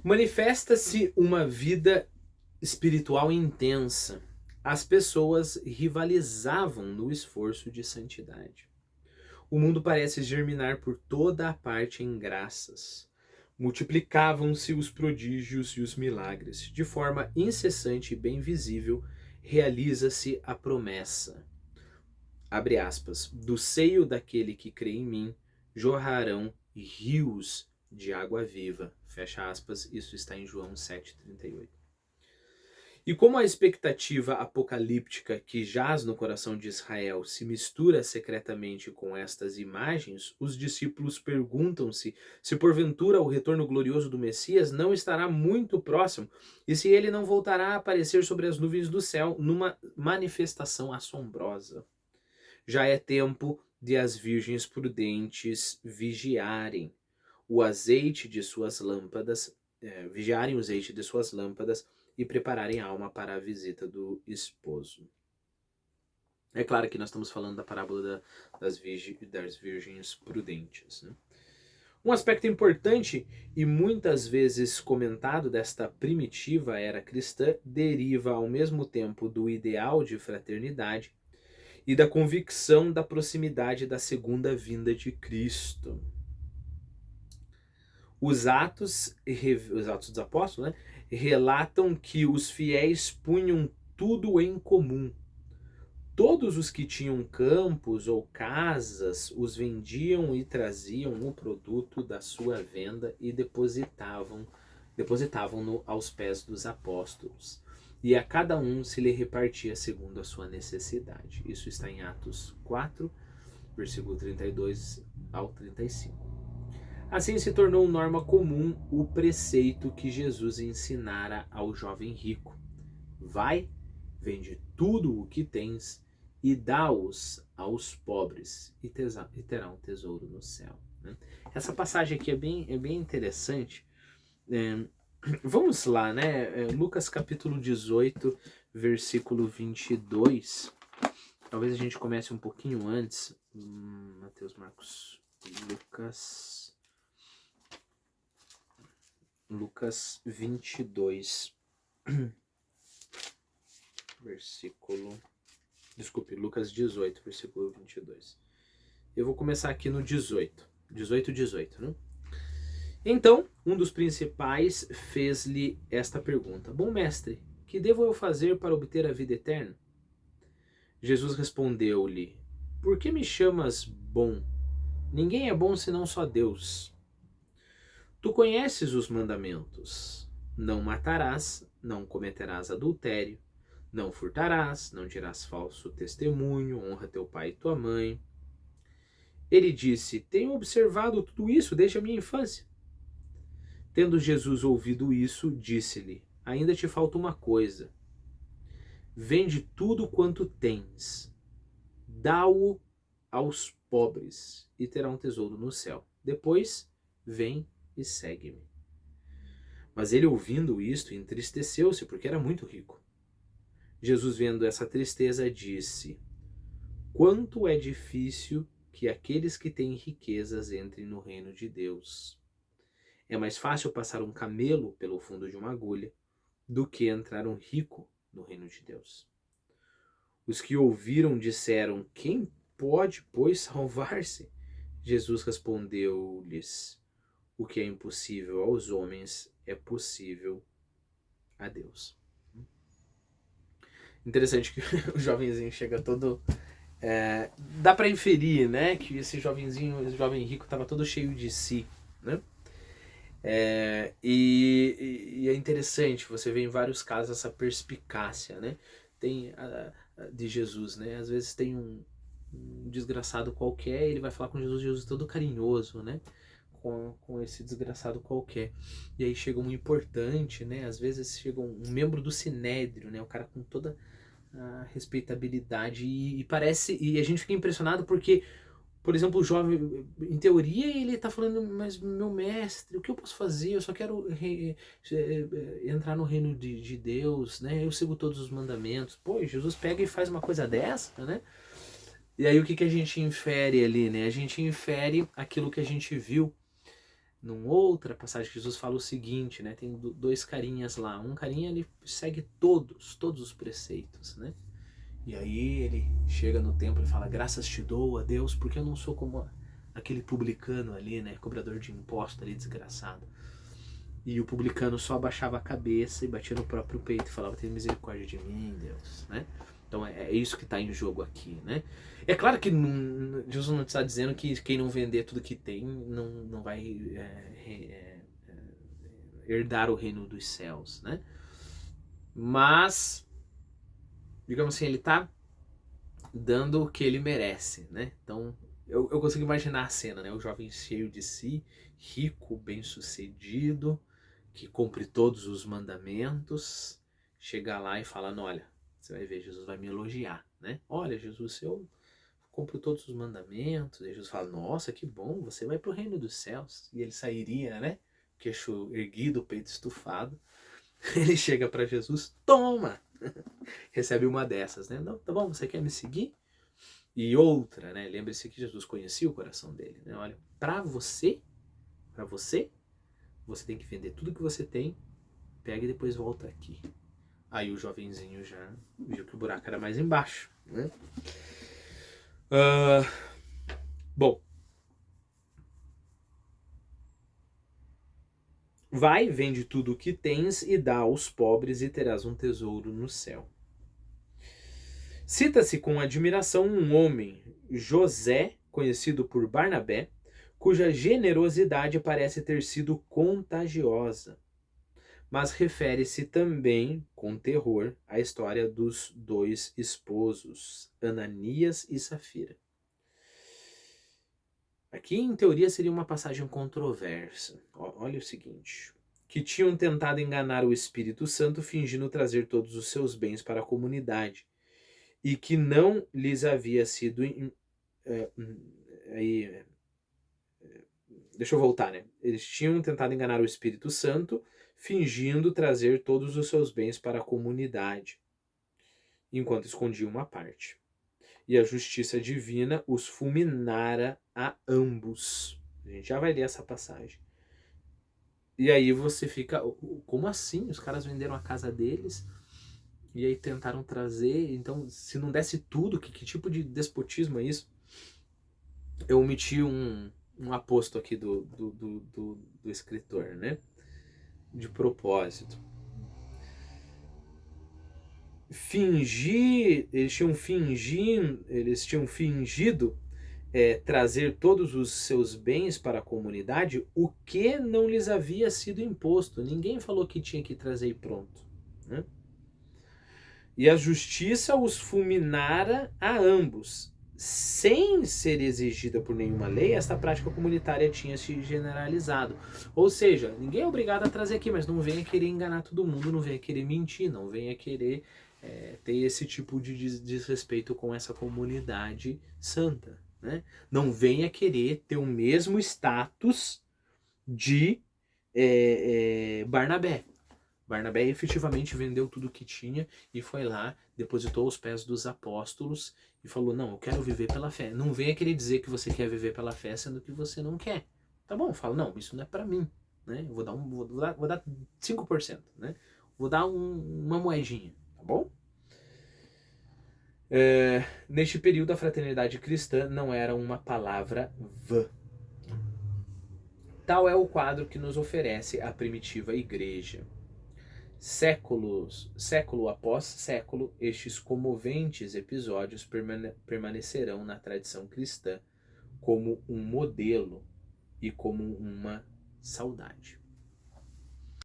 Manifesta-se uma vida espiritual intensa. As pessoas rivalizavam no esforço de santidade. O mundo parece germinar por toda a parte em graças. Multiplicavam-se os prodígios e os milagres. De forma incessante e bem visível, realiza-se a promessa. Abre aspas. Do seio daquele que crê em mim, jorrarão rios de água viva. Fecha aspas. Isso está em João 7,38. E como a expectativa apocalíptica que jaz no coração de Israel se mistura secretamente com estas imagens, os discípulos perguntam-se se porventura o retorno glorioso do Messias não estará muito próximo e se ele não voltará a aparecer sobre as nuvens do céu numa manifestação assombrosa. Já é tempo de as virgens prudentes vigiarem o azeite de suas lâmpadas, vigiarem o azeite de suas lâmpadas e prepararem a alma para a visita do esposo. É claro que nós estamos falando da parábola das virgens prudentes. Né? Um aspecto importante e muitas vezes comentado desta primitiva era cristã deriva ao mesmo tempo do ideal de fraternidade e da convicção da proximidade da segunda vinda de Cristo. Os Atos dos Apóstolos, né, relatam que os fiéis punham tudo em comum. Todos os que tinham campos ou casas os vendiam e traziam o produto da sua venda e depositavam-no aos pés dos apóstolos. E a cada um se lhe repartia segundo a sua necessidade. Isso está em Atos 4, versículo 32 ao 35. Assim se tornou norma comum o preceito que Jesus ensinara ao jovem rico. Vai, vende tudo o que tens e dá-os aos pobres e terá um tesouro no céu. Essa passagem aqui é bem interessante. Vamos lá, né? Lucas capítulo 18, versículo 22. Talvez a gente comece um pouquinho antes. Mateus, Marcos, Lucas 22, Lucas 18, versículo 22. Eu vou começar aqui no 18, né? Então, um dos principais fez-lhe esta pergunta: Bom mestre, que devo eu fazer para obter a vida eterna? Jesus respondeu-lhe: Por que me chamas bom? Ninguém é bom senão só Deus. Tu conheces os mandamentos: não matarás, não cometerás adultério, não furtarás, não dirás falso testemunho, honra teu pai e tua mãe. Ele disse: Tenho observado tudo isso desde a minha infância. Tendo Jesus ouvido isso, disse-lhe: Ainda te falta uma coisa. Vende tudo quanto tens, dá-o aos pobres e terá um tesouro no céu. Depois, vem e segue-me. Mas ele, ouvindo isto, entristeceu-se, porque era muito rico. Jesus, vendo essa tristeza, disse: Quanto é difícil que aqueles que têm riquezas entrem no reino de Deus. É mais fácil passar um camelo pelo fundo de uma agulha do que entrar um rico no reino de Deus. Os que ouviram disseram: Quem pode, pois, salvar-se? Jesus respondeu-lhes: O que é impossível aos homens é possível a Deus. Interessante que o jovenzinho chega todo... dá para inferir, né, que esse jovenzinho, esse jovem rico, estava todo cheio de si, né? E é interessante, você vê em vários casos essa perspicácia, né? Tem de Jesus, né? Às vezes tem um desgraçado qualquer, ele vai falar com Jesus, Jesus todo carinhoso, né? Com esse desgraçado qualquer. E aí chega um importante, né? Às vezes chega um membro do Sinédrio, né? O cara com toda a respeitabilidade e parece... E a gente fica impressionado porque, por exemplo, o jovem, em teoria, ele tá falando: mas meu mestre, o que eu posso fazer? Eu só quero entrar no reino de Deus, né? Eu sigo todos os mandamentos. Pô, Jesus pega e faz uma coisa dessa, né? E aí o que a gente infere ali, né? A gente infere aquilo que a gente viu Numa outra passagem, Jesus fala o seguinte, né? Tem dois carinhas lá. Um carinha, ele segue todos os preceitos, né? E aí ele chega no templo e fala: graças te dou a Deus, porque eu não sou como aquele publicano ali, né? Cobrador de imposto ali, desgraçado. E o publicano só abaixava a cabeça e batia no próprio peito e falava: tem misericórdia de mim, Deus, né? Então é isso que está em jogo aqui, né? É claro que Jesus não está dizendo que quem não vender tudo que tem não vai herdar o reino dos céus, né? Mas, digamos assim, ele está dando o que ele merece, né? Então, eu consigo imaginar a cena, né? O jovem cheio de si, rico, bem-sucedido, que cumpre todos os mandamentos, chega lá e fala: olha, você vai ver, Jesus vai me elogiar, né? Olha, Jesus, eu cumpro todos os mandamentos. E Jesus fala: nossa, que bom, você vai pro reino dos céus. E ele sairia, né? Queixo erguido, peito estufado. Ele chega para Jesus: toma! Recebe uma dessas, né? Não, tá bom, você quer me seguir? E outra, né? Lembre-se que Jesus conhecia o coração dele, né? Olha, para você, você tem que vender tudo que você tem, pega e depois volta aqui. Aí o jovenzinho já viu que o buraco era mais embaixo, né? Bom, vai, vende tudo o que tens e dá aos pobres e terás um tesouro no céu. Cita-se com admiração um homem, José, conhecido por Barnabé, cuja generosidade parece ter sido contagiosa. Mas refere-se também, com terror, à história dos dois esposos, Ananias e Safira. Aqui, em teoria, seria uma passagem controversa. Olha o seguinte: que tinham tentado enganar o Espírito Santo fingindo trazer todos os seus bens para a comunidade, e que não lhes havia sido... deixa eu voltar, né? Eles tinham tentado enganar o Espírito Santo, fingindo trazer todos os seus bens para a comunidade, enquanto escondiam uma parte. E a justiça divina os fulminara a ambos. A gente já vai ler essa passagem. E aí você fica: como assim? Os caras venderam a casa deles e aí tentaram trazer. Então, se não desse tudo, que tipo de despotismo é isso? Eu omiti um aposto aqui do escritor, né? De propósito. Eles tinham fingido trazer todos os seus bens para a comunidade, o que não lhes havia sido imposto. Ninguém falou que tinha que trazer e pronto, né? E a justiça os fulminara a ambos. Sem ser exigida por nenhuma lei, esta prática comunitária tinha se generalizado. Ou seja, ninguém é obrigado a trazer aqui, mas não venha querer enganar todo mundo, não venha querer mentir, não venha querer ter esse tipo de desrespeito com essa comunidade santa, né? Não venha querer ter o mesmo status de Barnabé. Barnabé efetivamente vendeu tudo que tinha e foi lá, depositou aos pés dos apóstolos e falou: não, eu quero viver pela fé. Não venha querer dizer que você quer viver pela fé sendo que você não quer. Tá bom, fala: não, isso não é para mim, né? Eu vou dar 5%, né? Vou dar uma moedinha, tá bom? Neste período, a fraternidade cristã não era uma palavra vã. Tal é o quadro que nos oferece a primitiva igreja. Século após século, estes comoventes episódios permanecerão na tradição cristã como um modelo e como uma saudade.